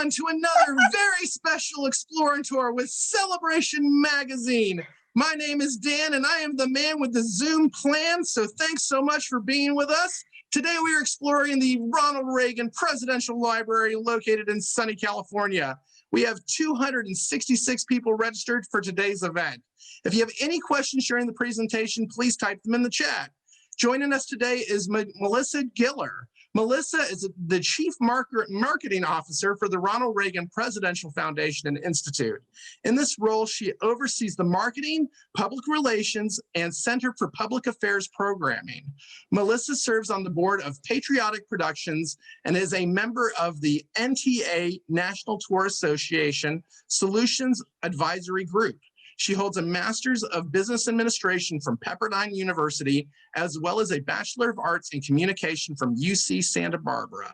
everyone to another very special Exploring Tour with Celebration Magazine. My name is Dan and I am the man with the Zoom plan, so thanks so much for being with us. Today we are exploring the Ronald Reagan Presidential Library located in sunny California. We have 266 people registered for today's event. If you have any questions during the presentation, please type them in the chat. Joining us today is Melissa Giller. Melissa is the Chief Marketing Officer for the Ronald Reagan Presidential Foundation and Institute. In this role, she oversees the marketing, public relations, and Center for Public Affairs programming. Melissa serves on the board of Patriotic Productions and is a member of the NTA National Tour Association Solutions Advisory Group. She holds a Master's of Business Administration from Pepperdine University, as well as a Bachelor of Arts in Communication from UC Santa Barbara.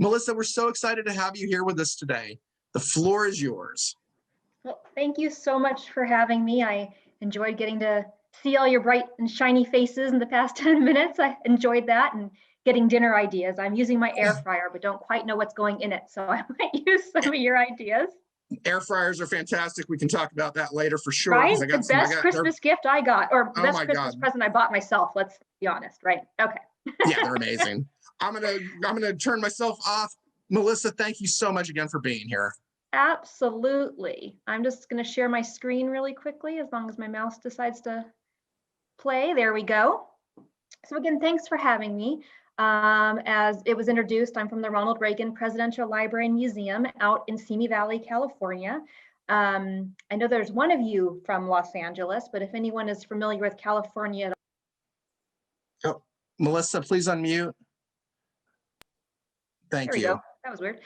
Melissa, we're so excited to have you here with us today. The floor is yours. Well, thank you so much for having me. I enjoyed getting to see all your bright and shiny faces in the past 10 minutes. I enjoyed that, and getting dinner ideas. I'm using my air fryer, but don't quite know what's going in it, so I might use some of your ideas. Air fryers are fantastic. We can talk about that later for sure. Right? The best Christmas gift I got, or best Christmas present I bought myself. Let's be honest, right? Okay. Yeah, they're amazing. I'm gonna turn myself off. Melissa, thank you so much again for being here. Absolutely. I'm just gonna share my screen really quickly, as long as my mouse decides to play. There we go. So again, thanks for having me. As it was introduced, I'm from the Ronald Reagan Presidential Library and Museum out in Simi Valley, California. I know there's one of you from Los Angeles, but if anyone is familiar with California. Oh, Melissa, please unmute. Thank you. Go. That was weird.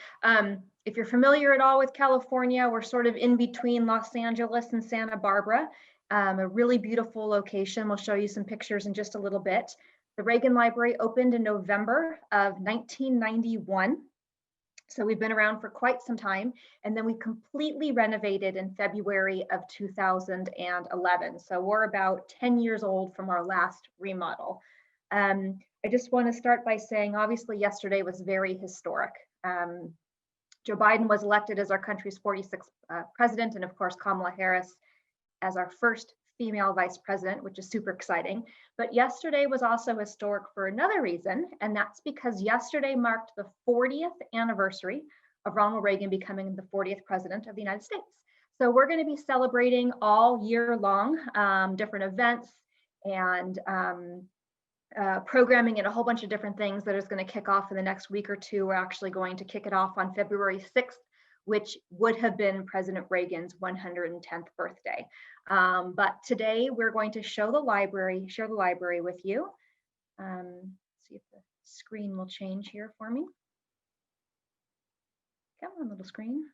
If you're familiar at all with California, we're sort of in between Los Angeles and Santa Barbara. A really beautiful location. We'll show you some pictures in just a little bit. The Reagan Library opened in November of 1991. So we've been around for quite some time. And then we completely renovated in February of 2011. So we're about 10 years old from our last remodel. I just want to start by saying, obviously, yesterday was very historic. Joe Biden was elected as our country's 46th president, and of course, Kamala Harris as our first female vice president, which is super exciting. But yesterday was also historic for another reason, and that's because yesterday marked the 40th anniversary of Ronald Reagan becoming the 40th president of the United States. So we're going to be celebrating all year long, different events and programming and a whole bunch of different things that is going to kick off in the next week or two. We're actually going to kick it off on February 6th, which would have been President Reagan's 110th birthday. But today we're going to share the library with you. See if the screen will change here for me. Come on, little screen.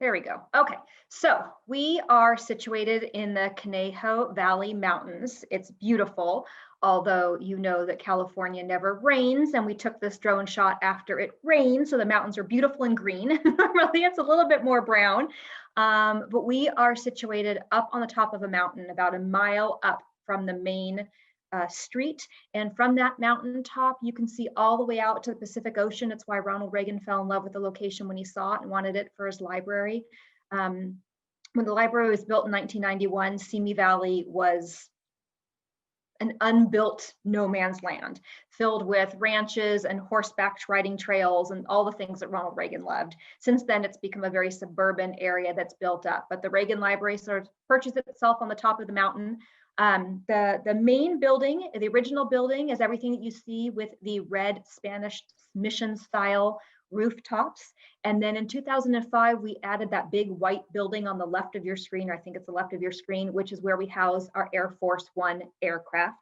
There we go. Okay, so we are situated in the Conejo Valley Mountains. It's beautiful, although you know that California never rains, and we took this drone shot after it rained, so the mountains are beautiful and green. Normally it's a little bit more brown, but we are situated up on the top of a mountain, about a mile up from the main street. And from that mountaintop, you can see all the way out to the Pacific Ocean. It's why Ronald Reagan fell in love with the location when he saw it and wanted it for his library. When the library was built in 1991, Simi Valley was an unbuilt no man's land filled with ranches and horseback riding trails and all the things that Ronald Reagan loved. Since then, it's become a very suburban area that's built up. But the Reagan Library sort of perches itself on the top of the mountain. The main building, the original building, is everything that you see with the red Spanish mission style rooftops. And then in 2005, we added that big white building on the left of your screen, or I think it's the left of your screen, which is where we house our Air Force One aircraft.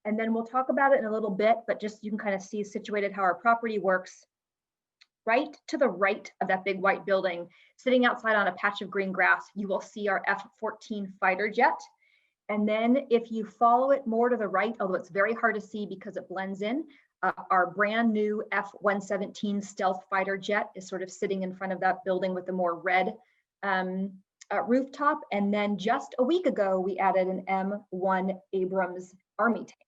And then we'll talk about it in a little bit, but just you can kind of see situated how our property works. Right to the right of that big white building, sitting outside on a patch of green grass, you will see our F-14 fighter jet. And then if you follow it more to the right, although it's very hard to see because it blends in, our brand new F-117 stealth fighter jet is sort of sitting in front of that building with the more red rooftop. And then just a week ago, we added an M1 Abrams Army tank.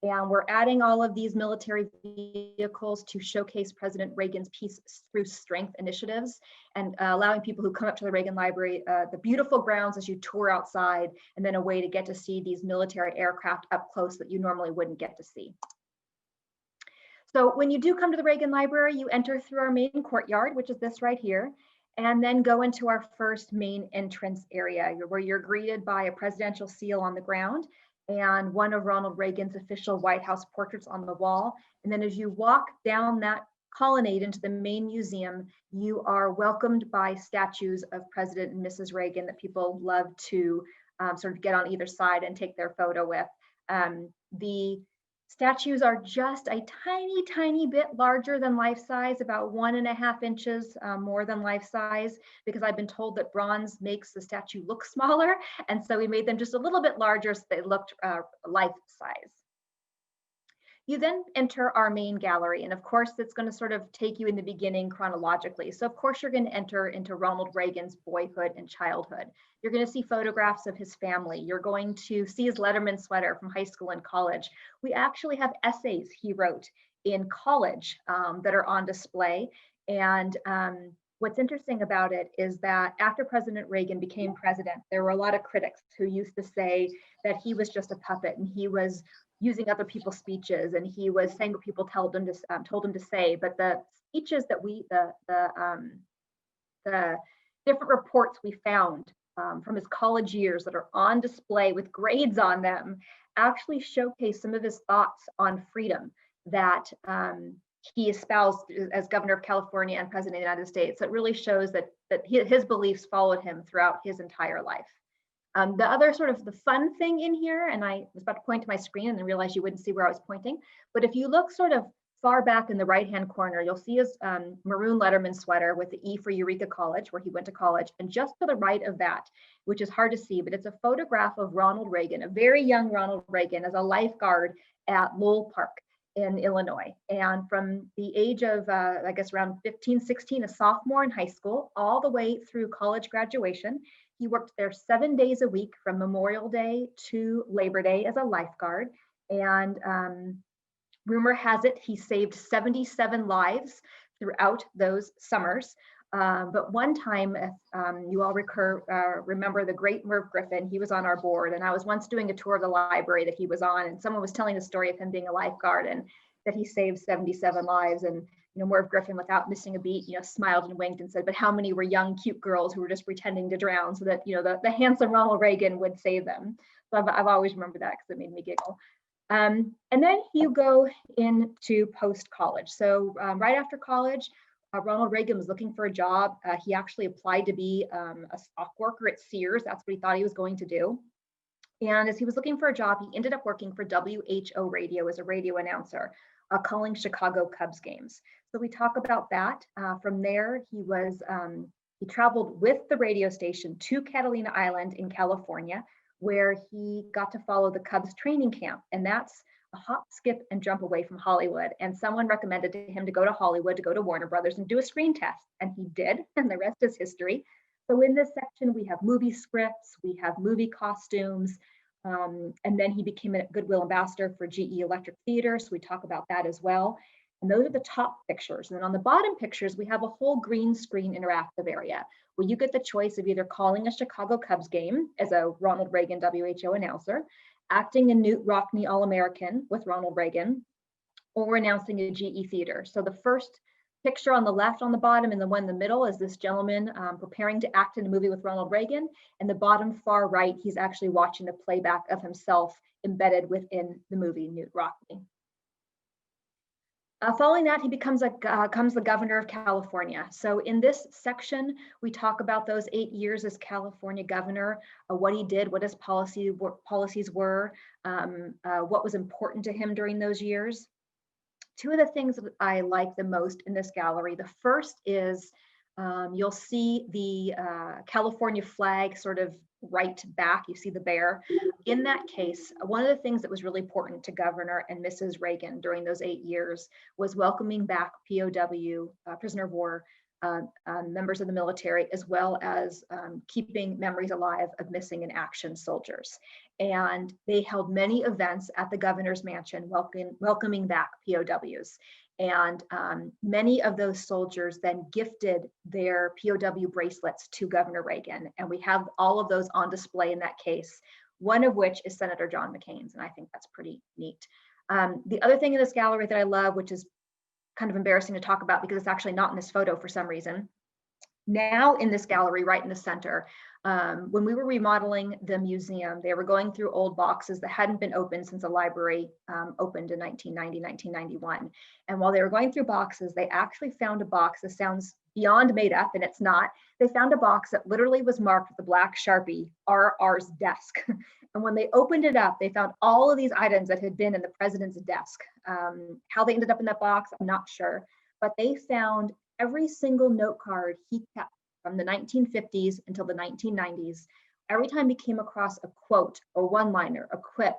And we're adding all of these military vehicles to showcase President Reagan's Peace Through Strength initiatives, and allowing people who come up to the Reagan Library, the beautiful grounds as you tour outside, and then a way to get to see these military aircraft up close that you normally wouldn't get to see. So when you do come to the Reagan Library, you enter through our main courtyard, which is this right here, and then go into our first main entrance area, where you're greeted by a presidential seal on the ground and one of Ronald Reagan's official White House portraits on the wall. And then as you walk down that colonnade into the main museum, you are welcomed by statues of President and Mrs. Reagan that people love to sort of get on either side and take their photo with. The statues are just a tiny, tiny bit larger than life size, about 1.5 inches more than life size, because I've been told that bronze makes the statue look smaller. And so we made them just a little bit larger so they looked life size. You then enter our main gallery. And of course, it's going to sort of take you in the beginning chronologically. So of course, you're going to enter into Ronald Reagan's boyhood and childhood. You're going to see photographs of his family. You're going to see his Letterman sweater from high school and college. We actually have essays he wrote in college that are on display. And what's interesting about it is that after President Reagan became president, there were a lot of critics who used to say that he was just a puppet and he was using other people's speeches and he was saying what people told him to say. But the speeches that the different reports we found from his college years that are on display with grades on them actually showcase some of his thoughts on freedom that he espoused as governor of California and president of the United States. It really shows that his beliefs followed him throughout his entire life. The other sort of the fun thing in here, and I was about to point to my screen and then realized you wouldn't see where I was pointing, but if you look sort of far back in the right-hand corner, you'll see his maroon Letterman sweater with the E for Eureka College, where he went to college. And just to the right of that, which is hard to see, but it's a photograph of Ronald Reagan, a very young Ronald Reagan, as a lifeguard at Lowell Park in Illinois. And from the age of, I guess, around 15, 16, a sophomore in high school, all the way through college graduation, he worked there 7 days a week from Memorial Day to Labor Day as a lifeguard. And rumor has it he saved 77 lives throughout those summers. But one time, if you all remember the great Merv Griffin, he was on our board. And I was once doing a tour of the library that he was on, and someone was telling the story of him being a lifeguard and that he saved 77 lives. And Merv Griffin, without missing a beat, smiled and winked and said, but how many were young, cute girls who were just pretending to drown so that, the handsome Ronald Reagan would save them. So I've always remembered that because it made me giggle. And then you go into post-college. So right after college, Ronald Reagan was looking for a job. He actually applied to be a stock worker at Sears. That's what he thought he was going to do. And as he was looking for a job, he ended up working for WHO Radio as a radio announcer, calling Chicago Cubs games. So we talk about that. From there, he traveled with the radio station to Catalina Island in California, where he got to follow the Cubs training camp. And that's a hop, skip, and jump away from Hollywood. And someone recommended to him to go to Hollywood, to go to Warner Brothers and do a screen test. And he did, and the rest is history. So in this section, we have movie scripts, we have movie costumes, and then he became a Goodwill ambassador for GE Electric Theater. So we talk about that as well. And those are the top pictures. And then on the bottom pictures, we have a whole green screen interactive area where you get the choice of either calling a Chicago Cubs game as a Ronald Reagan WHO announcer, acting in Newt Rockne All-American with Ronald Reagan, or announcing a GE theater. So the first picture on the left on the bottom and the one in the middle is this gentleman preparing to act in a movie with Ronald Reagan. And the bottom far right, he's actually watching the playback of himself embedded within the movie Newt Rockne. Following that, he becomes the governor of California. So in this section, we talk about those 8 years as California governor, what he did, what his policies were, what was important to him during those years. Two of the things that I like the most in this gallery, the first is you'll see the California flag sort of right back, you see the bear. In that case, one of the things that was really important to Governor and Mrs. Reagan during those 8 years was welcoming back POW, prisoner of war, members of the military, as well as keeping memories alive of missing in action soldiers. And they held many events at the governor's mansion welcoming back POWs. And many of those soldiers then gifted their POW bracelets to Governor Reagan. And we have all of those on display in that case, one of which is Senator John McCain's. And I think that's pretty neat. The other thing in this gallery that I love, which is kind of embarrassing to talk about because it's actually not in this photo for some reason. Now in this gallery, right in the center, when we were remodeling the museum, they were going through old boxes that hadn't been opened since the library opened in 1990, 1991. And while they were going through boxes, they actually found a box that sounds beyond made up, and it's not. They found a box that literally was marked with a black Sharpie, RR's desk. And when they opened it up, they found all of these items that had been in the president's desk. How they ended up in that box, I'm not sure, but they found every single note card he kept from the 1950s until the 1990s. Every time he came across a quote, a one-liner, a quip,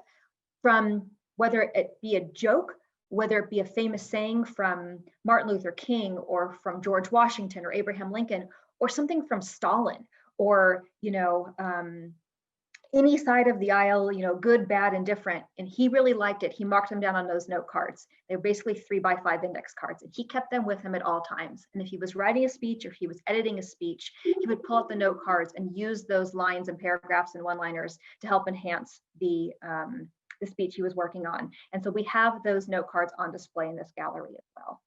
from whether it be a joke, whether it be a famous saying from Martin Luther King or from George Washington or Abraham Lincoln, or something from Stalin, or any side of the aisle, good, bad, indifferent. And he really liked it. He marked them down on those note cards. They were basically 3x5 index cards, and he kept them with him at all times. And if he was writing a speech or if he was editing a speech, he would pull out the note cards and use those lines and paragraphs and one-liners to help enhance the speech he was working on. And so we have those note cards on display in this gallery as well.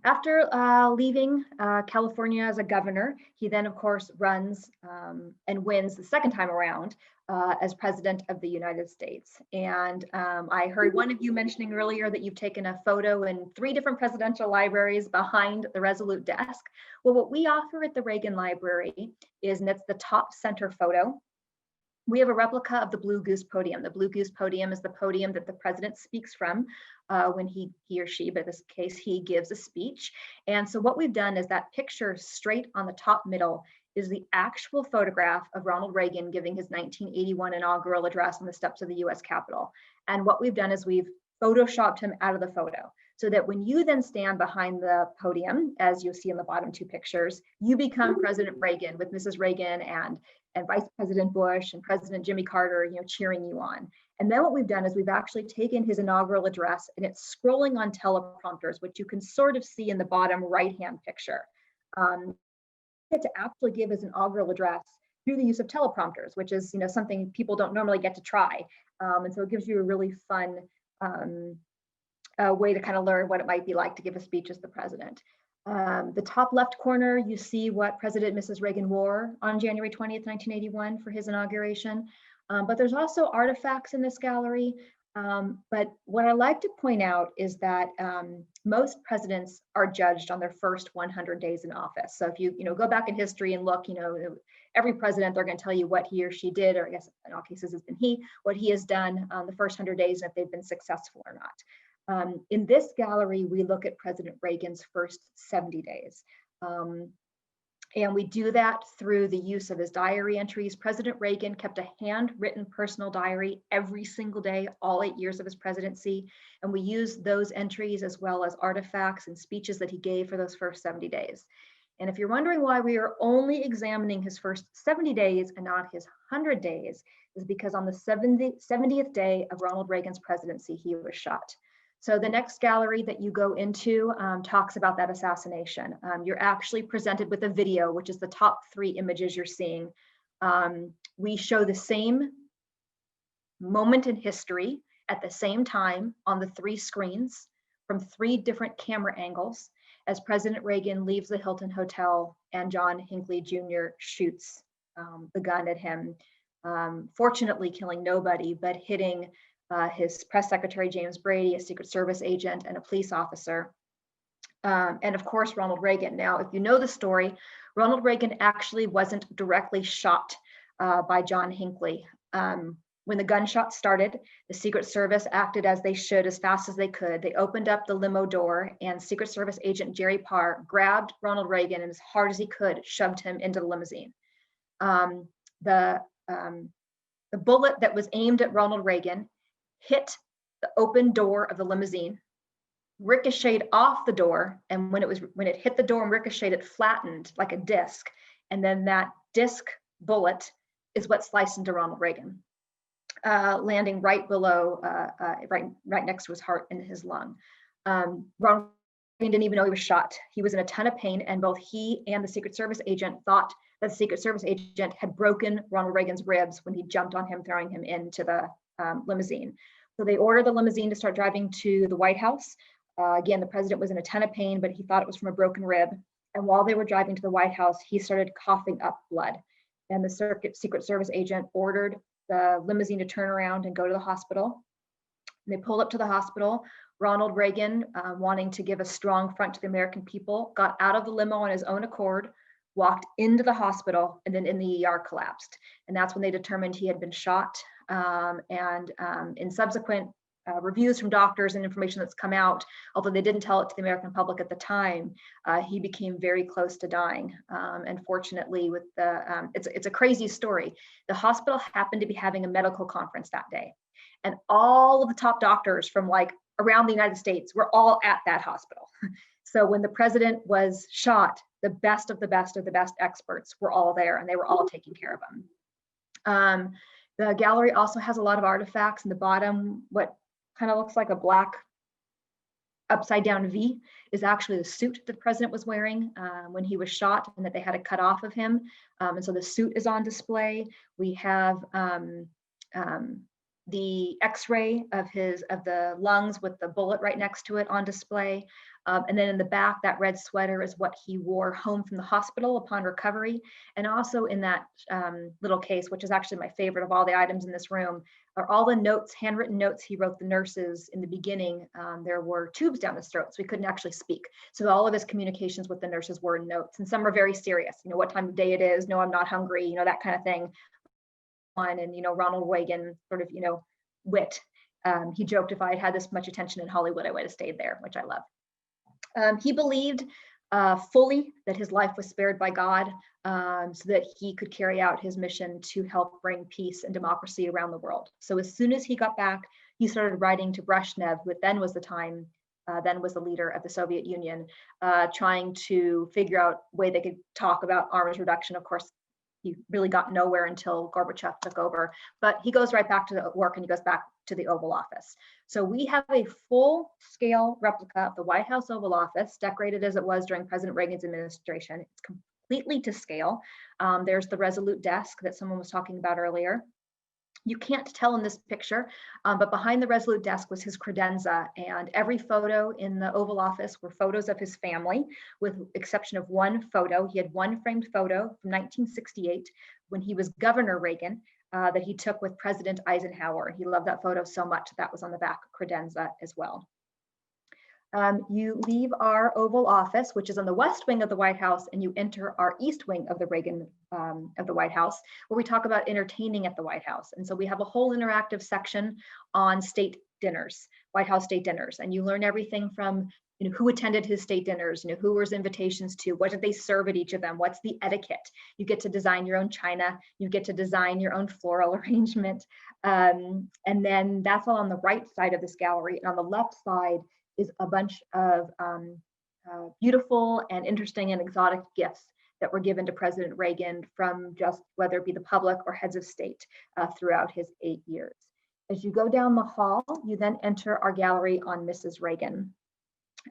After leaving California as a governor, he then, of course, runs and wins the second time around as president of the United States. And I heard one of you mentioning earlier that you've taken a photo in 3 different presidential libraries behind the Resolute desk. Well, what we offer at the Reagan Library is, and it's the top center photo, we have a replica of the Blue Goose podium. The Blue Goose podium is the podium that the president speaks from when he or she, but in this case, he gives a speech. And so what we've done is that picture straight on the top middle is the actual photograph of Ronald Reagan giving his 1981 inaugural address on the steps of the US Capitol. And what we've done is we've photoshopped him out of the photo, so that when you then stand behind the podium, as you'll see in the bottom 2 pictures, you become President Reagan with Mrs. Reagan and Vice President Bush and President Jimmy Carter, cheering you on. And then what we've done is we've actually taken his inaugural address, and it's scrolling on teleprompters, which you can sort of see in the bottom right-hand picture. To actually give his inaugural address through the use of teleprompters, which is something people don't normally get to try. And so it gives you a really fun way to kind of learn what it might be like to give a speech as the president. The top left corner, you see what President and Mrs. Reagan wore on January 20th, 1981 for his inauguration. But there's also artifacts in this gallery. But what I like to point out is that most presidents are judged on their first 100 days in office. So if you go back in history and look, every president, they're going to tell you what he or she did, or I guess in all cases it's been he, what he has done the first 100 days, and if they've been successful or not. In this gallery, we look at President Reagan's first 70 days. And we do that through the use of his diary entries. President Reagan kept a handwritten personal diary every single day, all 8 years of his presidency. And we use those entries as well as artifacts and speeches that he gave for those first 70 days. And if you're wondering why we are only examining his first 70 days and not his 100 days, is because on the 70th day of Ronald Reagan's presidency, he was shot. So the next gallery that you go into talks about that assassination. You're actually presented with a video, which is the top 3 images you're seeing. We show the same moment in history at the same time on the 3 screens from 3 different camera angles as President Reagan leaves the Hilton Hotel and John Hinckley Jr. shoots the gun at him, fortunately killing nobody, but hitting his press secretary, James Brady, a Secret Service agent, and a police officer. And of course, Ronald Reagan. Now, if you know the story, Ronald Reagan actually wasn't directly shot by John Hinckley. When the gunshot started, the Secret Service acted as they should as fast as they could. They opened up the limo door, and Secret Service agent Jerry Parr grabbed Ronald Reagan and as hard as he could, shoved him into the limousine. The bullet that was aimed at Ronald Reagan hit the open door of the limousine, ricocheted off the door, and when it hit the door and ricocheted, it flattened like a disc, and then that disc bullet is what sliced into Ronald Reagan, landing right below, right next to his heart and his lung. Ronald Reagan didn't even know he was shot. He was in a ton of pain, and both he and the Secret Service agent thought that the Secret Service agent had broken Ronald Reagan's ribs when he jumped on him, throwing him into the limousine. So they ordered the limousine to start driving to the White House. Again, the president was in a ton of pain, but he thought it was from a broken rib. And while they were driving to the White House, he started coughing up blood. And the Secret Service agent ordered the limousine to turn around and go to the hospital. And they pulled up to the hospital. Ronald Reagan, wanting to give a strong front to the American people, got out of the limo on his own accord, walked into the hospital, and then in the ER collapsed. And that's when they determined he had been shot. In subsequent reviews from doctors and information that's come out, although they didn't tell it to the American public at the time, he became very close to dying. And fortunately, with it's a crazy story. The hospital happened to be having a medical conference that day, and all of the top doctors from like around the United States were all at that hospital. So when the president was shot, the best of the best of the best experts were all there, and they were all taking care of him. The gallery also has a lot of artifacts. In the bottom, what kind of looks like a black upside down V is actually the suit that the president was wearing when he was shot, and that they had to cut off of him. And so the suit is on display. We have the X-ray of the lungs with the bullet right next to it on display. And then in the back, that red sweater is what he wore home from the hospital upon recovery. And also in that little case, which is actually my favorite of all the items in this room, are all the notes, handwritten notes he wrote the nurses in the beginning. There were tubes down his throat, so he couldn't actually speak. So all of his communications with the nurses were in notes, and some are very serious. You know, what time of day it is, no, I'm not hungry, you know, that kind of thing. And, you know, Ronald Reagan sort of, you know, wit. He joked, if I had this much attention in Hollywood, I would have stayed there, which I love. He believed fully that his life was spared by God, so that he could carry out his mission to help bring peace and democracy around the world. So as soon as he got back, he started writing to Brezhnev, who then was the leader of the Soviet Union, trying to figure out a way they could talk about arms reduction. Of course, he really got nowhere until Gorbachev took over, but he goes right back to the work, and he goes back to the Oval Office. So we have a full-scale replica of the White House Oval Office, decorated as it was during President Reagan's administration. It's completely to scale. There's the Resolute desk that someone was talking about earlier. You can't tell in this picture, but behind the Resolute desk was his credenza, and every photo in the Oval Office were photos of his family, with exception of one photo. He had one framed photo from 1968 when he was Governor Reagan that he took with President Eisenhower. He loved that photo so much that was on the back credenza as well. You leave our Oval Office, which is on the west wing of the White House, and you enter our east wing of the White House, where we talk about entertaining at the White House. And so we have a whole interactive section on state dinners, White House state dinners, and you learn everything from, you know, who attended his state dinners, you know, who was invitations to, what did they serve at each of them, what's the etiquette. You get to design your own china, you get to design your own floral arrangement, and then that's all on the right side of this gallery, and on the left side is a bunch of beautiful and interesting and exotic gifts that were given to President Reagan from just whether it be the public or heads of state throughout his 8 years. As you go down the hall, you then enter our gallery on Mrs. Reagan.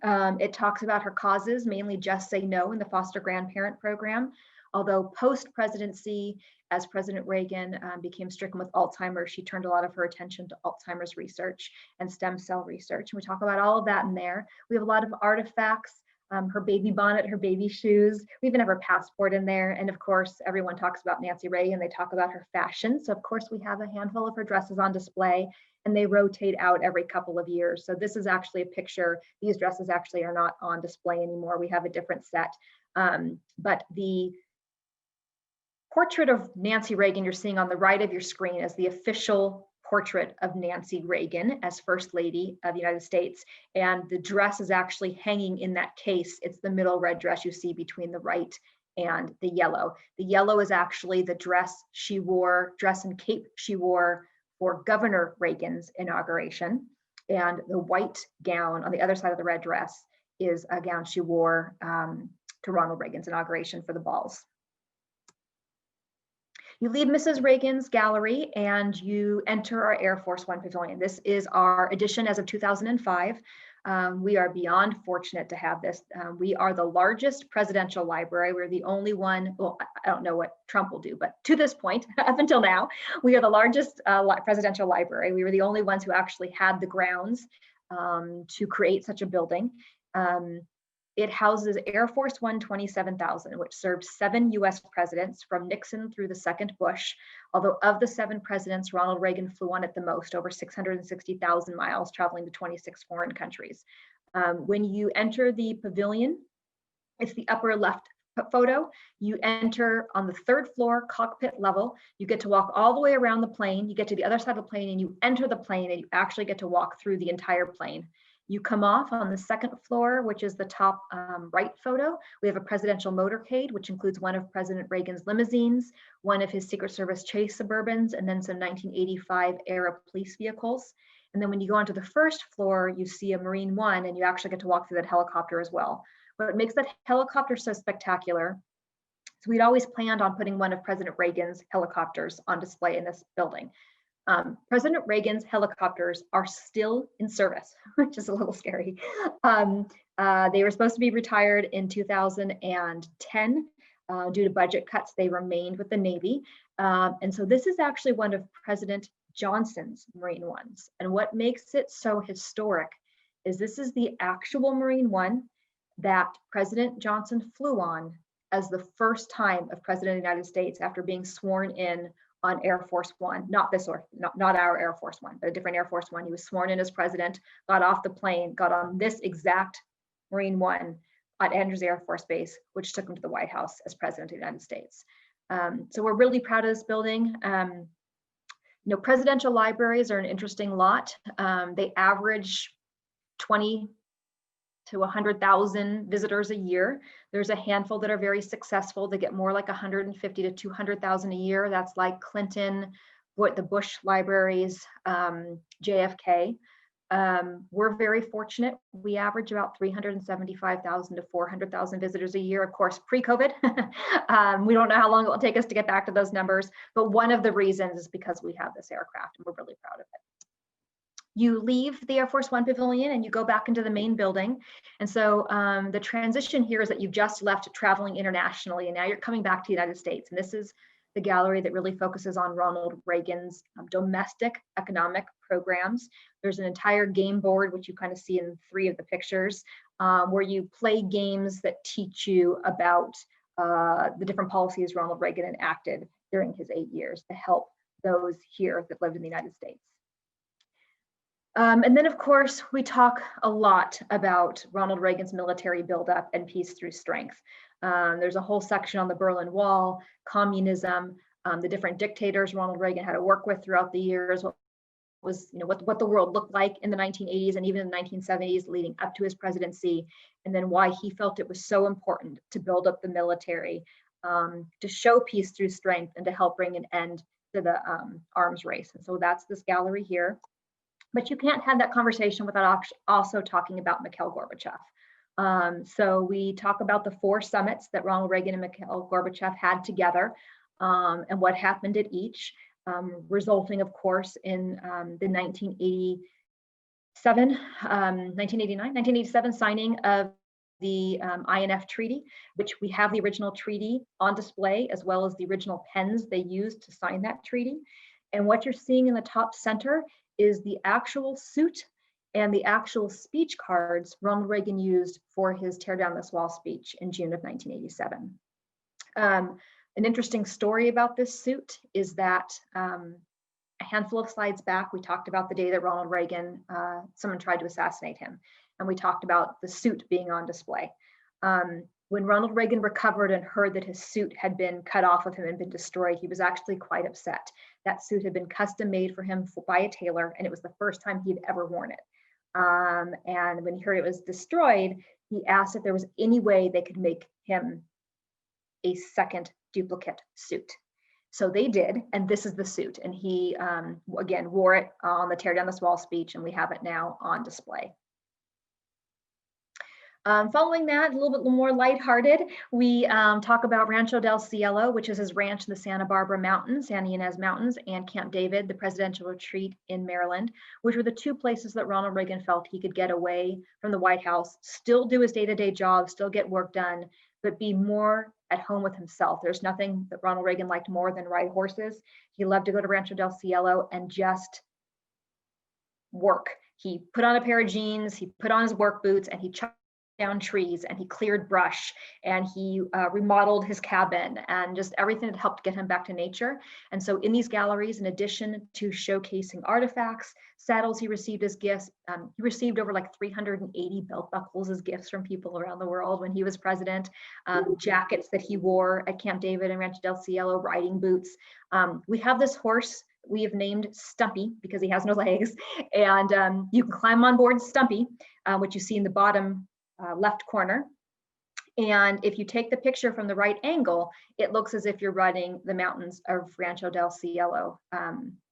It talks about her causes, mainly Just Say No in the foster grandparent program. Although post-presidency, as President Reagan became stricken with Alzheimer's, she turned a lot of her attention to Alzheimer's research and stem cell research. And we talk about all of that in there. We have a lot of artifacts, her baby bonnet, her baby shoes. We even have her passport in there. And of course, everyone talks about Nancy Reagan. They talk about her fashion. So of course, we have a handful of her dresses on display, and they rotate out every couple of years. So this is actually a picture. These dresses actually are not on display anymore. We have a different set. But the portrait of Nancy Reagan you're seeing on the right of your screen is the official portrait of Nancy Reagan as First Lady of the United States. And the dress is actually hanging in that case. It's the middle red dress you see between the right and the yellow. The yellow is actually the dress she wore, dress and cape she wore for Governor Reagan's inauguration. And the white gown on the other side of the red dress is a gown she wore to Ronald Reagan's inauguration for the balls. You leave Mrs. Reagan's gallery and you enter our Air Force One pavilion. This is our edition as of 2005. We are beyond fortunate to have this. We are the largest presidential library. We're the only one, well, I don't know what Trump will do, but to this point, up until now, we are the largest presidential library. We were the only ones who actually had the grounds to create such a building. It houses Air Force One 27,000, which served 7 US presidents from Nixon through the second Bush. Although of the 7 presidents, Ronald Reagan flew on it the most, over 660,000 miles, traveling to 26 foreign countries. When you enter the pavilion, it's the upper left photo. You enter on the 3rd floor, cockpit level. You get to walk all the way around the plane. You get to the other side of the plane and you enter the plane and you actually get to walk through the entire plane. You come off on the 2nd floor, which is the top right photo. We have a presidential motorcade, which includes one of President Reagan's limousines, one of his Secret Service Chase Suburbans, and then some 1985 era police vehicles. And then when you go onto the 1st floor, you see a Marine One, and you actually get to walk through that helicopter as well. What makes that helicopter so spectacular, so we'd always planned on putting one of President Reagan's helicopters on display in this building. President Reagan's helicopters are still in service, which is a little scary. They were supposed to be retired in 2010. Due to budget cuts, they remained with the Navy. And so this is actually one of President Johnson's Marine Ones. And what makes it so historic is this is the actual Marine One that President Johnson flew on as the first time of President of the United States after being sworn in on Air Force One, not this or not our Air Force One, but a different Air Force One. He was sworn in as president, got off the plane, got on this exact Marine One at Andrews Air Force Base, which took him to the White House as president of the United States. So we're really proud of this building. Presidential libraries are an interesting lot. They average 20 to 100,000 visitors a year. There's a handful that are very successful. They get more like 150 to 200,000 a year. That's like Clinton, the Bush libraries, JFK. We're very fortunate. We average about 375,000 to 400,000 visitors a year. Of course, pre-COVID, we don't know how long it will take us to get back to those numbers, but one of the reasons is because we have this aircraft and we're really proud of it. You leave the Air Force One pavilion and you go back into the main building. And so the transition here is that you've just left traveling internationally and now you're coming back to the United States. And this is the gallery that really focuses on Ronald Reagan's domestic economic programs. There's an entire game board, which you kind of see in 3 of the pictures, where you play games that teach you about the different policies Ronald Reagan enacted during his 8 years to help those here that lived in the United States. And then, of course, we talk a lot about Ronald Reagan's military buildup and peace through strength. There's a whole section on the Berlin Wall, communism, the different dictators Ronald Reagan had to work with throughout the years, what the world looked like in the 1980s and even in the 1970s leading up to his presidency, and then why he felt it was so important to build up the military to show peace through strength and to help bring an end to the arms race. And so that's this gallery here. But you can't have that conversation without also talking about Mikhail Gorbachev. So we talk about the 4 summits that Ronald Reagan and Mikhail Gorbachev had together and what happened at each, resulting, of course, in the 1987 signing of the INF Treaty, which we have the original treaty on display, as well as the original pens they used to sign that treaty. And what you're seeing in the top center is the actual suit and the actual speech cards Ronald Reagan used for his Tear Down This Wall speech in June of 1987. An interesting story about this suit is that a handful of slides back, we talked about the day that Ronald Reagan, someone tried to assassinate him, and we talked about the suit being on display. When Ronald Reagan recovered and heard that his suit had been cut off of him and been destroyed, he was actually quite upset. That suit had been custom made for him by a tailor, and it was the first time he'd ever worn it. And when he heard it was destroyed, he asked if there was any way they could make him a second duplicate suit. So they did, and this is the suit. And he, again, wore it on the Tear Down This Wall speech, and we have it now on display. Following that, a little bit more lighthearted, we talk about Rancho Del Cielo, which is his ranch in the Santa Barbara Mountains, Santa Ynez Mountains, and Camp David, the presidential retreat in Maryland, which were the two places that Ronald Reagan felt he could get away from the White House, still do his day-to-day job, still get work done, but be more at home with himself. There's nothing that Ronald Reagan liked more than ride horses. He loved to go to Rancho Del Cielo and just work. He put on a pair of jeans, he put on his work boots, and he chopped down trees, and he cleared brush, and he remodeled his cabin, and just everything that helped get him back to nature. And so in these galleries, in addition to showcasing artifacts, saddles he received as gifts, he received over like 380 belt buckles as gifts from people around the world when he was president, jackets that he wore at Camp David and Rancho Del Cielo, riding boots. We have this horse we have named Stumpy because he has no legs, and you can climb on board Stumpy, which you see in the bottom left corner. And if you take the picture from the right angle, it looks as if you're riding the mountains of Rancho Del Cielo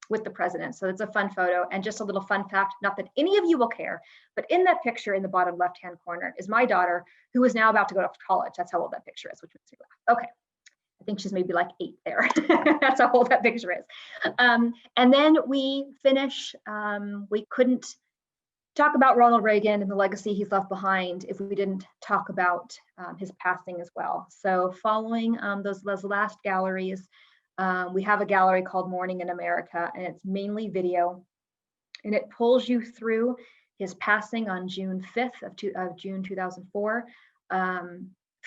with the president. So it's a fun photo. And just a little fun fact, not that any of you will care, but in that picture in the bottom left-hand corner is my daughter, who is now about to go to college. That's how old that picture is, which makes me laugh. Okay. I think she's maybe like 8 there. That's how old that picture is. And then we finish, we couldn't talk about Ronald Reagan and the legacy he's left behind if we didn't talk about his passing as well. So following those last galleries, we have a gallery called Morning in America, and it's mainly video, and it pulls you through his passing on June 5th of June 2004,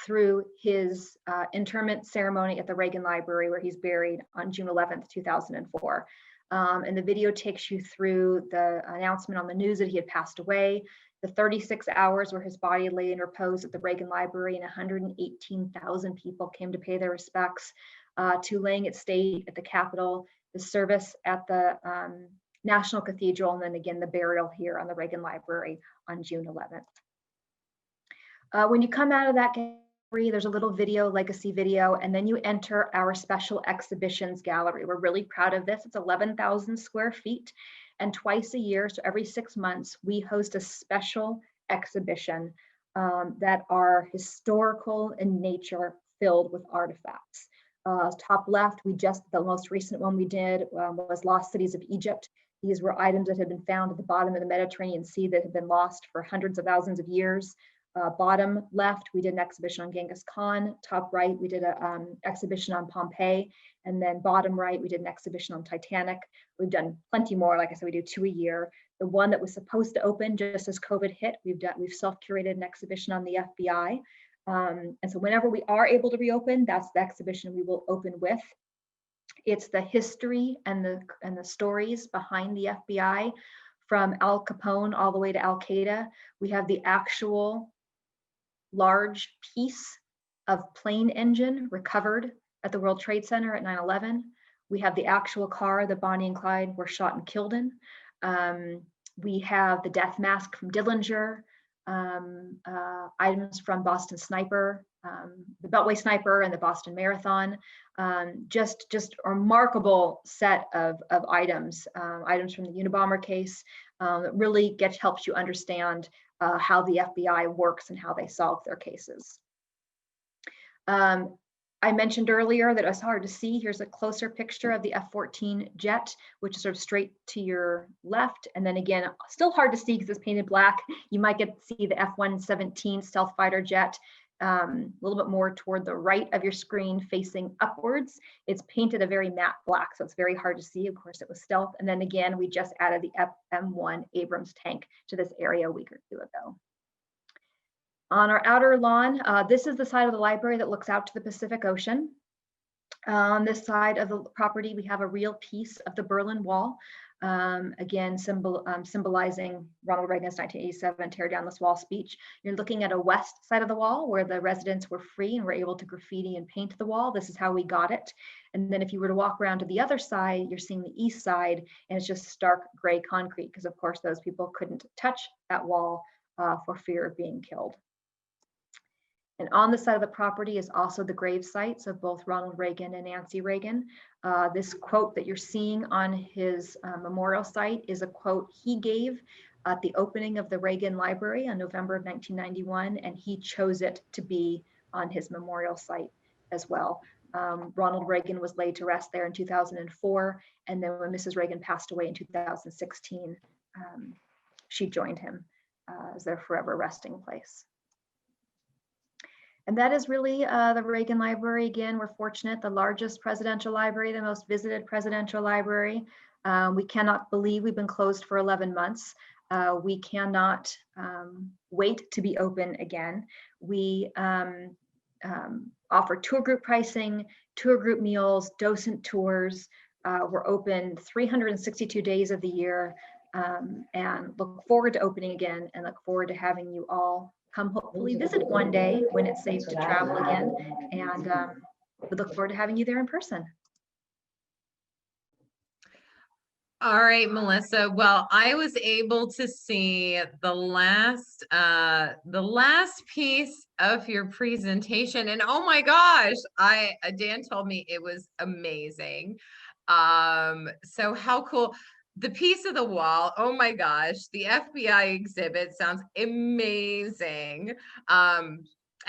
through his interment ceremony at the Reagan Library, where he's buried on June 11th, 2004. And the video takes you through the announcement on the news that he had passed away, the 36 hours where his body lay in repose at the Reagan Library, and 118,000 people came to pay their respects, to laying it state at the Capitol, the service at the National Cathedral, and then again the burial here on the Reagan Library on June 11th. When you come out of that gallery, there's a little video, legacy video, and then you enter our special exhibitions gallery. We're really proud of this. It's 11,000 square feet, and twice a year, so every 6 months, we host a special exhibition that are historical in nature, filled with artifacts. Top left, the most recent one we did was Lost Cities of Egypt. These were items that had been found at the bottom of the Mediterranean Sea that had been lost for hundreds of thousands of years. Bottom left, we did an exhibition on Genghis Khan. Top right, we did an exhibition on Pompeii. And then bottom right, we did an exhibition on Titanic. We've done plenty more. Like I said, we do 2 a year. The one that was supposed to open just as COVID hit, we've self-curated an exhibition on the FBI. And so whenever we are able to reopen, that's the exhibition we will open with. It's the history and the stories behind the FBI, from Al Capone all the way to Al Qaeda. We have the actual large piece of plane engine recovered at the World Trade Center at 9/11. We have the actual car that Bonnie and Clyde were shot and killed in. We have the death mask from Dillinger, items from Boston Sniper, the Beltway Sniper and the Boston Marathon. Just a remarkable set of items, items from the Unabomber case, that really helps you understand how the FBI works and how they solve their cases. I mentioned earlier that it was hard to see. Here's a closer picture of the F-14 jet, which is sort of straight to your left. And then again, still hard to see because it's painted black. You might get to see the F-117 stealth fighter jet, a little bit more toward the right of your screen facing upwards. It's painted a very matte black, so it's very hard to see. Of course, it was stealth. And then again, we just added the M1 Abrams tank to this area a week or 2 ago. On our outer lawn, this is the side of the library that looks out to the Pacific Ocean. On this side of the property, we have a real piece of the Berlin Wall, again, symbolizing Ronald Reagan's 1987 Tear Down This Wall speech. You're looking at a west side of the wall where the residents were free and were able to graffiti and paint the wall. This is how we got it. And then if you were to walk around to the other side, you're seeing the east side, and it's just stark gray concrete, because of course those people couldn't touch that wall for fear of being killed. And on the side of the property is also the grave sites of both Ronald Reagan and Nancy Reagan. This quote that you're seeing on his memorial site is a quote he gave at the opening of the Reagan Library on November of 1991, and he chose it to be on his memorial site as well. Ronald Reagan was laid to rest there in 2004, and then when Mrs. Reagan passed away in 2016, she joined him as their forever resting place. And that is really the Reagan Library. Again, we're fortunate, the largest presidential library, the most visited presidential library. We cannot believe we've been closed for 11 months. We cannot wait to be open again. We offer tour group pricing, tour group meals, docent tours. We're open 362 days of the year, and look forward to opening again, and look forward to having you all come hopefully visit one day when it's safe to travel again. And we look forward to having you there in person. All right, Melissa. Well, I was able to see the last piece of your presentation, and oh my gosh, Dan told me it was amazing. So how cool. The piece of the wall, oh my gosh, the FBI exhibit sounds amazing. I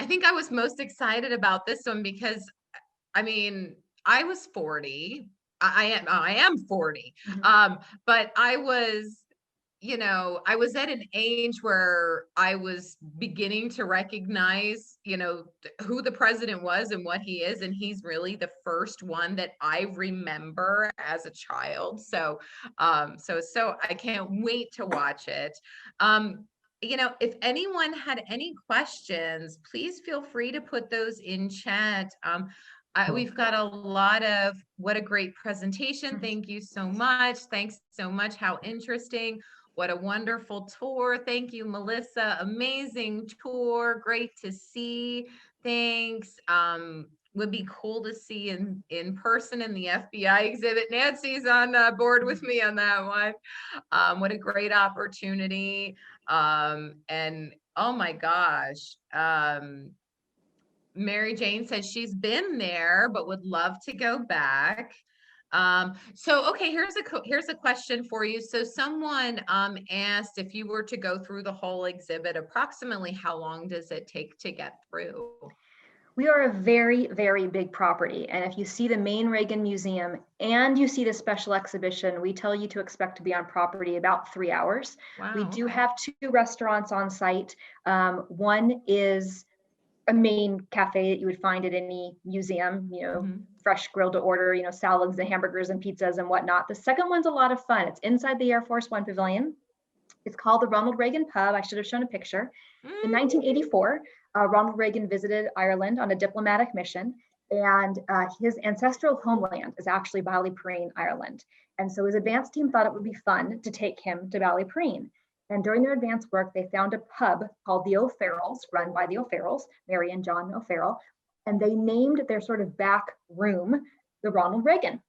think I was most excited about this one because, I mean, I was 40. I am 40. But I was, I was at an age where I was beginning to recognize, who the president was and what he is. And he's really the first one that I remember as a child. So I can't wait to watch it. If anyone had any questions, please feel free to put those in chat. We've got a lot of, what a great presentation. Thank you so much. Thanks so much. How interesting. What a wonderful tour. Thank you, Melissa. Amazing tour. Great to see. Thanks. Would be cool to see in person in the FBI exhibit. Nancy's on board with me on that one. What a great opportunity. And oh my gosh. Mary Jane says she's been there, but would love to go back. Okay, here's a question for you. So someone asked, if you were to go through the whole exhibit, approximately how long does it take to get through? We are a very, very big property. And if you see the main Reagan Museum and you see the special exhibition, we tell you to expect to be on property about 3 hours. Wow, we do okay. have 2 restaurants on site. One is a main cafe that you would find at any museum, fresh grilled to order, salads and hamburgers and pizzas and whatnot. The second one's a lot of fun. It's inside the Air Force One Pavilion. It's called the Ronald Reagan Pub. I should have shown a picture. In 1984, Ronald Reagan visited Ireland on a diplomatic mission, and his ancestral homeland is actually Ballypreen, Ireland. And so his advance team thought it would be fun to take him to Ballypreen. And during their advance work, they found a pub called the O'Farrells, run by the O'Farrells, Mary and John O'Farrell, and they named their sort of back room the Ronald Reagan.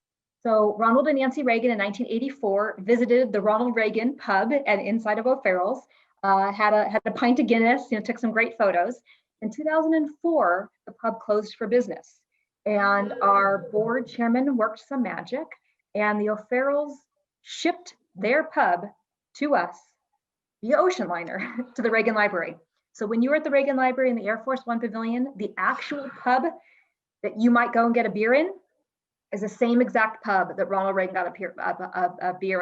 So Ronald and Nancy Reagan in 1984 visited the Ronald Reagan Pub and inside of O'Farrell's, had a pint of Guinness, took some great photos. In 2004, the pub closed for business, and our board chairman worked some magic, and the O'Farrells shipped their pub to us via ocean liner to the Reagan Library. So when you were at the Reagan Library in the Air Force One Pavilion, the actual pub that you might go and get a beer in is the same exact pub that Ronald Reagan got a beer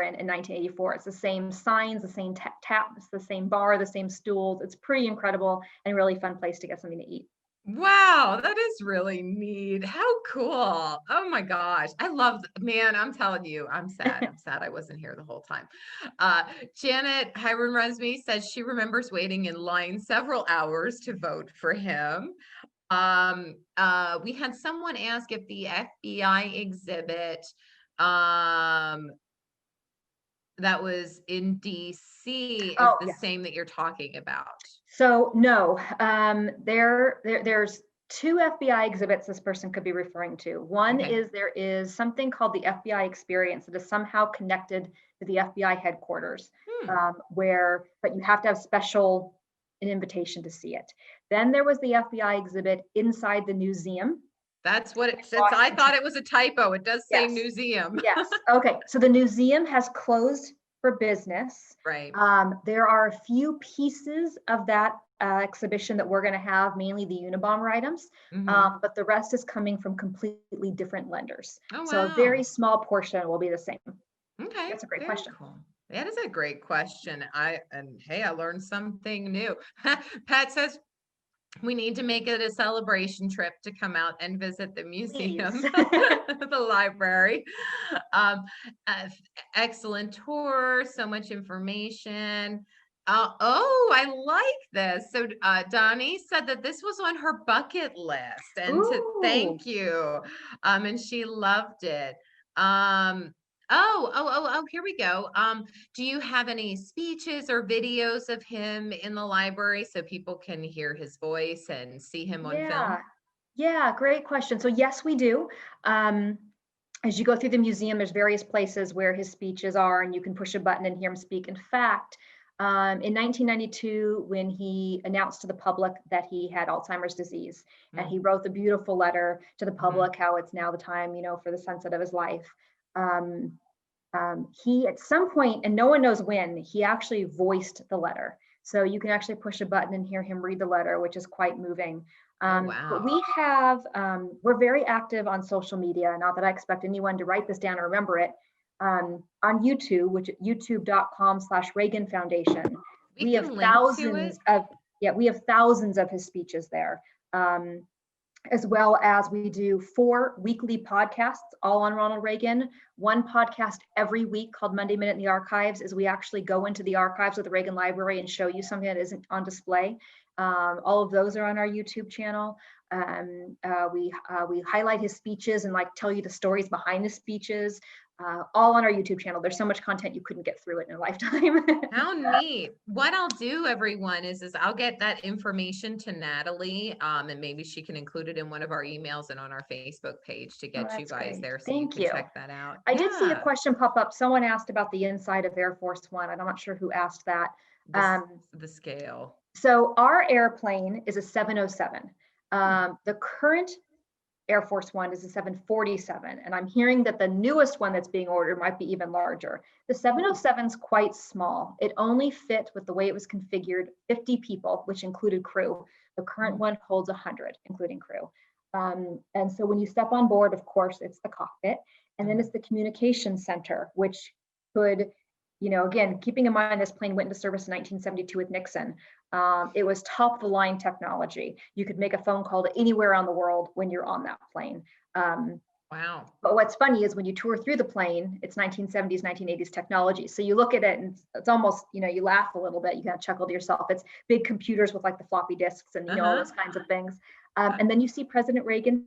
in 1984. It's the same signs, the same taps, the same bar, the same stools. It's pretty incredible and really fun place to get something to eat. Wow, that is really neat. How cool. Oh my gosh. Man, I'm telling you, I'm sad. I'm sad I wasn't here the whole time. Janet Hiram Rusby says she remembers waiting in line several hours to vote for him. We had someone ask if the FBI exhibit that was in DC is the same that you're talking about. So no, there's 2 FBI exhibits this person could be referring to. One is there is something called the FBI Experience that is somehow connected to the FBI headquarters, but you have to have an invitation to see it. Then there was the FBI exhibit inside the museum. That's what it says. I thought it was a typo. It does say Yes. museum. Yes. Okay. So the museum has closed for business. Right. There are a few pieces of that exhibition that we're going to have, mainly the Unabomber items, but the rest is coming from completely different lenders. Oh, So a wow. very small portion will be the same. Okay. That's a great very question. Cool. That is a great question. Hey, I learned something new. Pat says we need to make it a celebration trip to come out and visit the museum, the library. Excellent tour, so much information. Oh, I like this. So Donnie said that this was on her bucket list, and to thank you. And she loved it. Oh, here we go. Do you have any speeches or videos of him in the library so people can hear his voice and see him on film? Yeah, great question. So yes, we do. As you go through the museum, there's various places where his speeches are, and you can push a button and hear him speak. In fact, in 1992, when he announced to the public that he had Alzheimer's disease, and he wrote the beautiful letter to the public, how it's now the time, for the sunset of his life. He, at some point, and no one knows when, he actually voiced the letter. So you can actually push a button and hear him read the letter, which is quite moving. Wow. But we have, we're very active on social media. Not that I expect anyone to write this down or remember it. On YouTube, which is youtube.com/Reagan Foundation. We have thousands of his speeches there. As well as we do 4 weekly podcasts, all on Ronald Reagan. One podcast every week called Monday Minute in the Archives, is we actually go into the archives of the Reagan Library and show you something that isn't on display. All of those are on our YouTube channel. We highlight his speeches and tell you the stories behind the speeches, all on our YouTube channel. There's so much content you couldn't get through it in a lifetime. How neat. What I'll do, everyone, is I'll get that information to Natalie, and maybe she can include it in one of our emails and on our Facebook page to get you guys great. there, so Thank you you. can check that out. I did see a question pop up. Someone asked about the inside of Air Force One. I'm not sure who asked that. The scale. So our airplane is a 707. The current Air Force One is a 747, and I'm hearing that the newest one that's being ordered might be even larger. The 707 is quite small. It only fit, with the way it was configured, 50 people, which included crew. The current one holds 100, including crew. And so when you step on board, of course, it's the cockpit, and then it's the communication center, which could, again, keeping in mind this plane went into service in 1972 with Nixon. It was top of the line technology. You could make a phone call to anywhere around the world when you're on that plane. Wow. But what's funny is when you tour through the plane, it's 1970s, 1980s technology. So you look at it and it's almost, you laugh a little bit. You kind of chuckle to yourself. It's big computers with the floppy disks and all those kinds of things. And then you see President Reagan's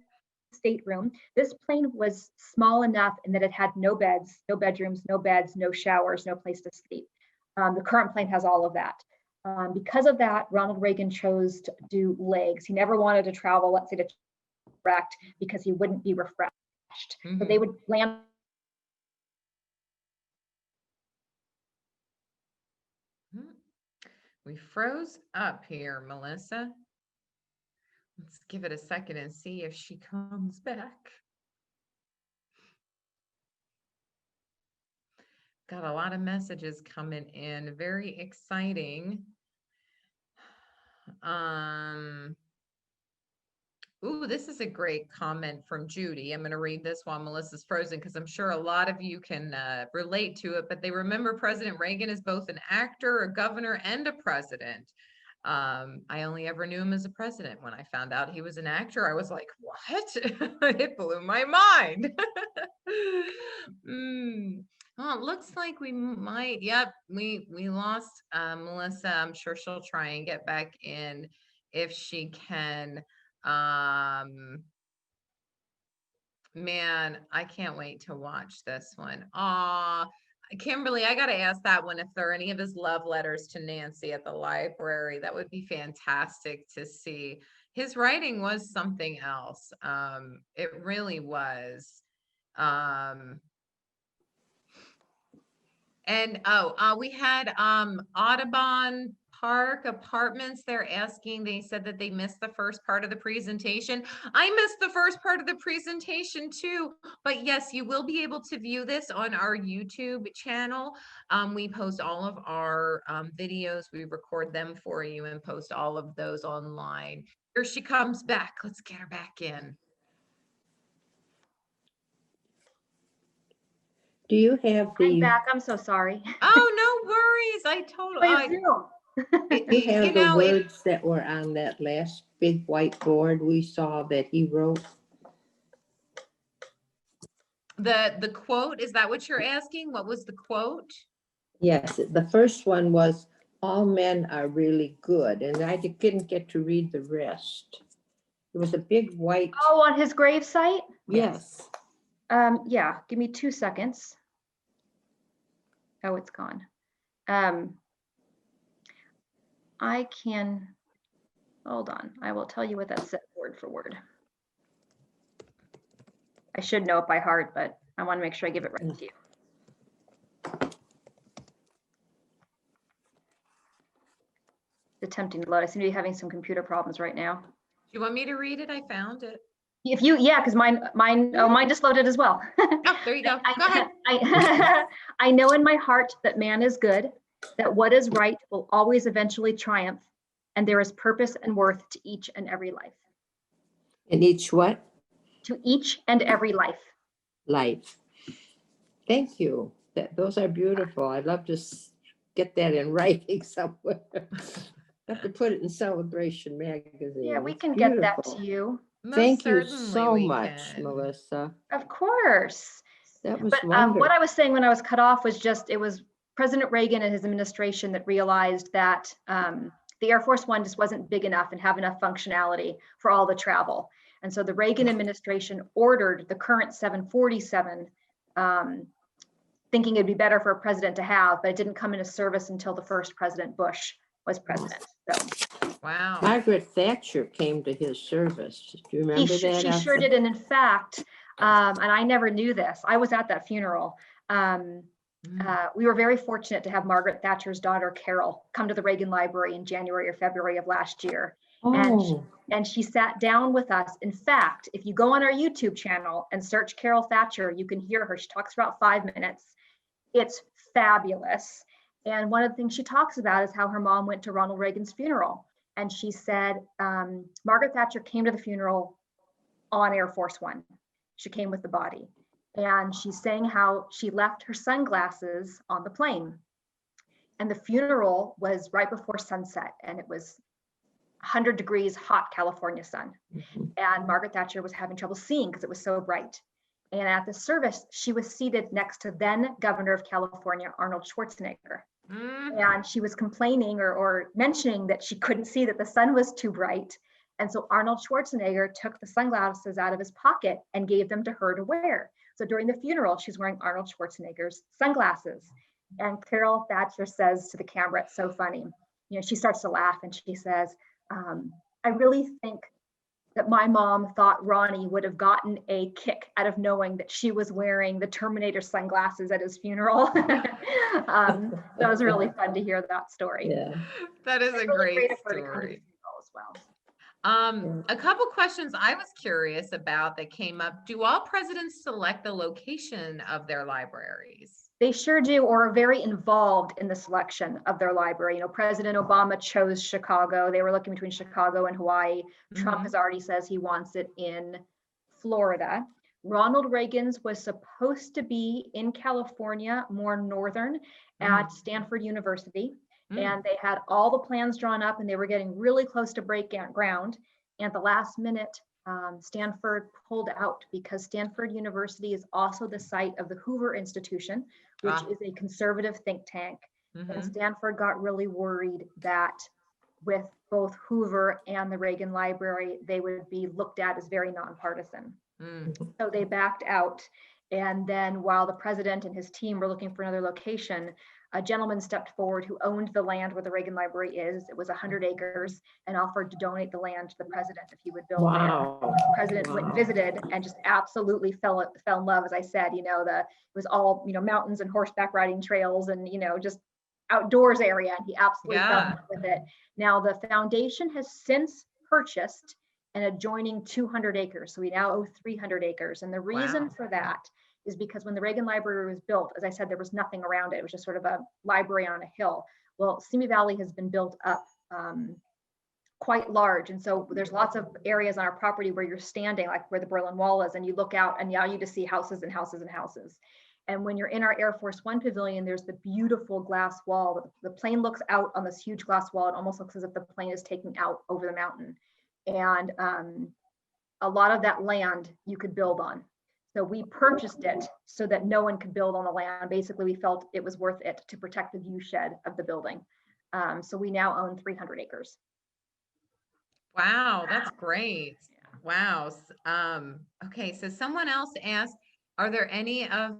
stateroom. This plane was small enough in that it had no beds, no bedrooms, no beds, no showers, no place to sleep. The current plane has all of that. Because of that, Ronald Reagan chose to do legs. He never wanted to travel, let's say, to direct, because he wouldn't be refreshed. So they would land. We froze up here, Melissa. Let's give it a second and see if she comes back. Got a lot of messages coming in. Very exciting. Ooh, this is a great comment from Judy. I'm going to read this while Melissa's frozen, because I'm sure a lot of you can relate to it, but they remember President Reagan is both an actor, a governor, and a president. I only ever knew him as a president. When I found out he was an actor, I was like, what? It blew my mind. Well, it looks like we might, we lost Melissa. I'm sure she'll try and get back in if she can. Man, I can't wait to watch this one. Kimberly, I got to ask that one if there are any of his love letters to Nancy at the library. That would be fantastic to see. His writing was something else. It really was. And we had Audubon Park Apartments, they're asking, they said that they missed the first part of the presentation. I missed the first part of the presentation too, but yes, you will be able to view this on our YouTube channel. We post all of our videos, we record them for you and post all of those online. Here she comes back. Let's get her back in. Do you have I'm the, back. I'm so sorry. Oh, no worries. I totally, Play Zoom. do you have the it, words that were on that last big white board we saw that he wrote? the quote, is that what you're asking? What was the quote? Yes, the first one was, all men are really good, and I didn't get to read the rest. It was a big white, Oh, on his gravesite? yes. Yeah, give me 2 seconds. Oh, it's gone. I can, hold on. I will tell you what that said word for word. I should know it by heart, but I want to make sure I give it right to you. Attempting to load. I seem to be having some computer problems right now. Do you want me to read it? I found it. If you, yeah, because mine just loaded as well. Oh, there you go. Go ahead. I know in my heart that man is good, that what is right will always eventually triumph, and there is purpose and worth to each and every life. And each what? To each and every life. Life. Thank you. Those are beautiful. I'd love to get that in writing somewhere. Have to put it in Celebration magazine. Yeah, we It's can get that beautiful. to you. Most Thank you certainly so we much, can. Melissa. Of course. That was But wonderful. what I was saying when I was cut off was just, it was President Reagan and his administration that realized that the Air Force One just wasn't big enough and have enough functionality for all the travel. And so the Reagan administration ordered the current 747, thinking it'd be better for a president to have, but it didn't come into service until the first President Bush was president. So Wow. Margaret Thatcher came to his service. Do you remember that? she sure did. And in fact, and I never knew this, I was at that funeral. We were very fortunate to have Margaret Thatcher's daughter, Carol, come to the Reagan Library in January or February of last year. Oh, And she sat down with us. In fact, if you go on our YouTube channel and search Carol Thatcher, you can hear her. She talks for about 5 minutes. It's fabulous. And one of the things she talks about is how her mom went to Ronald Reagan's funeral. And she said, Margaret Thatcher came to the funeral on Air Force One. She came with the body. And she's saying how she left her sunglasses on the plane. And the funeral was right before sunset, and it was 100 degrees hot California sun. And Margaret Thatcher was having trouble seeing because it was so bright. And at the service, she was seated next to then Governor of California, Arnold Schwarzenegger. And she was complaining or mentioning that she couldn't see that the sun was too bright. And so Arnold Schwarzenegger took the sunglasses out of his pocket and gave them to her to wear. So during the funeral, she's wearing Arnold Schwarzenegger's sunglasses. And Carol Thatcher says to the camera, it's so funny. You know, she starts to laugh and she says, I really think that my mom thought Ronnie would have gotten a kick out of knowing that she was wearing the Terminator sunglasses at his funeral. That was really fun to hear that story. yeah. That is a Really great of her to come to the story. funeral as well. A couple questions I was curious about that came up. Do all presidents select the location of their libraries? They sure do, or are very involved in the selection of their library. You know, President Obama chose Chicago. They were looking between Chicago and Hawaii. Trump has already says he wants it in Florida. Ronald Reagan's was supposed to be in California, more northern, at Stanford University. And they had all the plans drawn up and they were getting really close to breaking ground. And at the last minute, Stanford pulled out because Stanford University is also the site of the Hoover Institution, which is a conservative think tank. And Stanford got really worried that with both Hoover and the Reagan Library, they would be looked at as very nonpartisan. So they backed out. And then while the president and his team were looking for another location, a gentleman stepped forward who owned the land where the Reagan Library is. It was 100 acres and offered to donate the land to the president if he would build there. The president went and visited and just absolutely fell in love. As I said, you know, it was all, you know, mountains and horseback riding trails and, you know, just outdoors area, and he absolutely fell in Yeah. love with it. Now the foundation has since purchased an adjoining 200 acres. So we now owe 300 acres. And the reason Wow. for that is because when the Reagan Library was built, as I said, there was nothing around it. It was just sort of a library on a hill. Well, Simi Valley has been built up quite large. And so there's lots of areas on our property where you're standing, like where the Berlin Wall is, and you look out and now you just see houses and houses and houses. And when you're in our Air Force One pavilion, there's the beautiful glass wall. The plane looks out on this huge glass wall. It almost looks as if the plane is taking out over the mountain. And a lot of that land you could build on. So we purchased it so that no one could build on the land. Basically, we felt it was worth it to protect the view shed of the building. So we now own 300 acres. Wow, that's great. Wow. Okay, so someone else asked, are there any of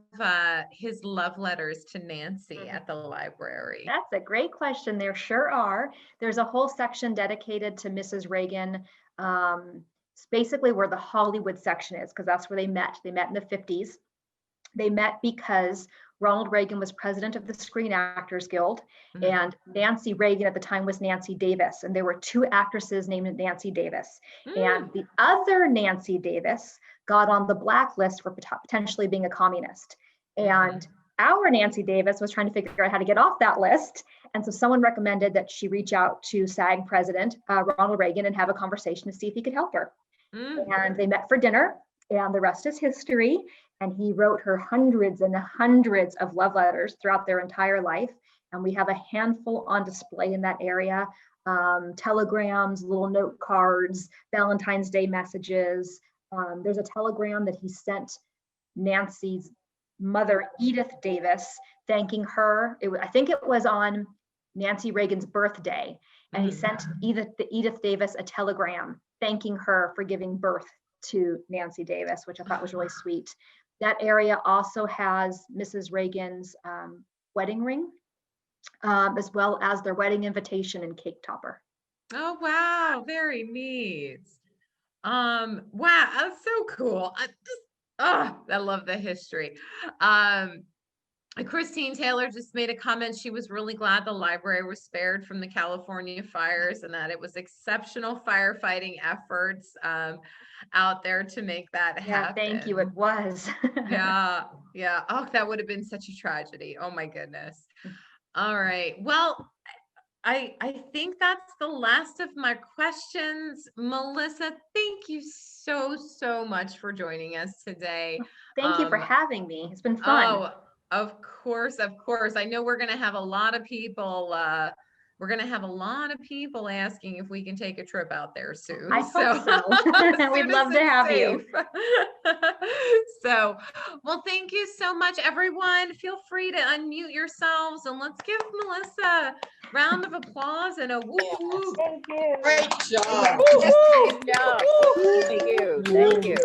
his love letters to Nancy at the library? That's a great question. There sure are. There's a whole section dedicated to Mrs. Reagan. It's basically where the Hollywood section is, because that's where they met. They met in the 50s. They met because Ronald Reagan was president of the Screen Actors Guild, and Nancy Reagan at the time was Nancy Davis. And there were two actresses named Nancy Davis. And the other Nancy Davis got on the blacklist for potentially being a communist. And our Nancy Davis was trying to figure out how to get off that list. And so someone recommended that she reach out to SAG president, Ronald Reagan, and have a conversation to see if he could help her. And they met for dinner, and the rest is history. And he wrote her hundreds and hundreds of love letters throughout their entire life. And we have a handful on display in that area. Telegrams, little note cards, Valentine's Day messages. There's a telegram that he sent Nancy's mother, Edith Davis, thanking her. I think it was on Nancy Reagan's birthday. And he sent Edith Davis a telegram thanking her for giving birth to Nancy Davis, which I thought was really sweet. That area also has Mrs. Reagan's wedding ring, as well as their wedding invitation and cake topper. Oh, wow. Very neat. Wow, that's so cool. I love the history. Christine Taylor just made a comment. She was really glad the library was spared from the California fires and that it was exceptional firefighting efforts out there to make that happen. Thank you. It was. Yeah. Oh, that would have been such a tragedy. Oh my goodness. All right. Well, I think that's the last of my questions. Melissa, thank you so much for joining us today. Thank you for having me. It's been fun. Oh, of course. I know we're going to have a lot of people. Asking if we can take a trip out there soon. I hope so. We'd love to have you. So, well, thank you so much, everyone. Feel free to unmute yourselves and let's give Melissa a round of applause and a woo woo. Thank you. Great job. Yes, great job. Thank you. Thank you.